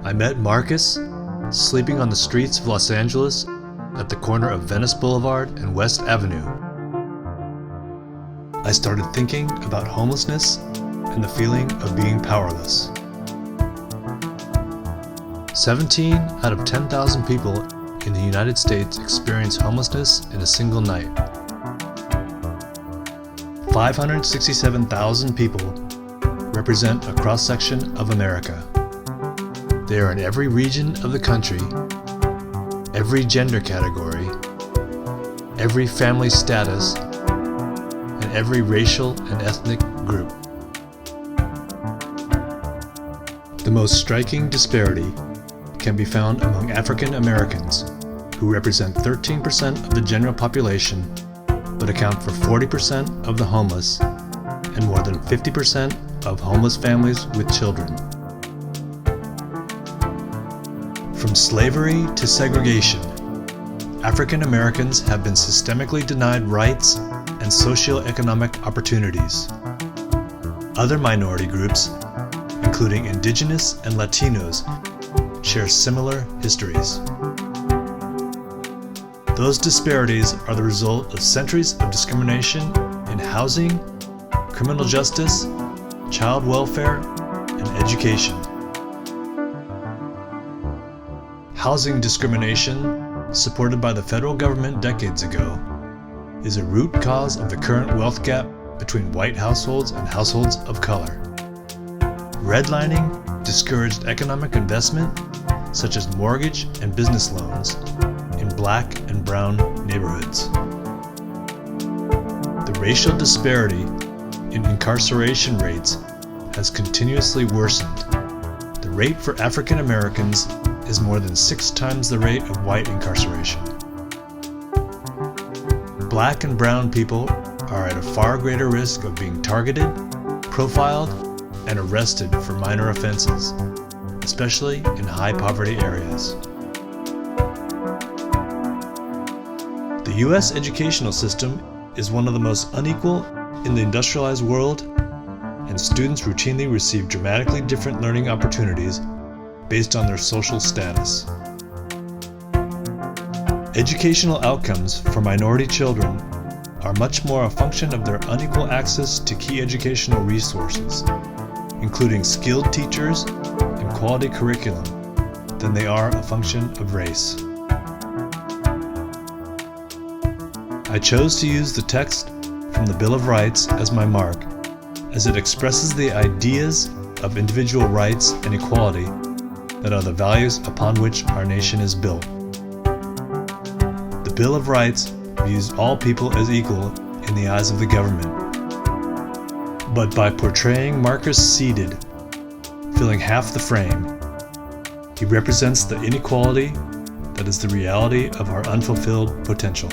I met Marcus sleeping on the streets of Los Angeles at the corner of Venice Boulevard and West Avenue. I started thinking about homelessness and the feeling of being powerless. 17 out of 10,000 people in the United States experience homelessness in a single night. 567,000 people represent a cross-section of America. They are in every region of the country, every gender category, every family status, and every racial and ethnic group. The most striking disparity can be found among African Americans, who represent 13% of the general population but account for 40% of the homeless and more than 50% of homeless families with children. From slavery to segregation, African Americans have been systemically denied rights and socioeconomic opportunities. Other minority groups, including Indigenous and Latinos, share similar histories. Those disparities are the result of centuries of discrimination in housing, criminal justice, child welfare, and education. Housing discrimination, supported by the federal government decades ago, is a root cause of the current wealth gap between white households and households of color. Redlining discouraged economic investment, such as mortgage and business loans, in black and brown neighborhoods. The racial disparity in incarceration rates has continuously worsened. The rate for African Americans is more than 6 times the rate of white incarceration. Black and brown people are at a far greater risk of being targeted, profiled, and arrested for minor offenses, especially in high poverty areas. The U.S. educational system is one of the most unequal in the industrialized world, and students routinely receive dramatically different learning opportunities based on their social status. Educational outcomes for minority children are much more a function of their unequal access to key educational resources, including skilled teachers and quality curriculum, than they are a function of race. I chose to use the text from the Bill of Rights as my mark, as it expresses the ideas of individual rights and equality that are the values upon which our nation is built. The Bill of Rights views all people as equal in the eyes of the government. But by portraying Marcus seated, filling half the frame, he represents the inequality that is the reality of our unfulfilled potential.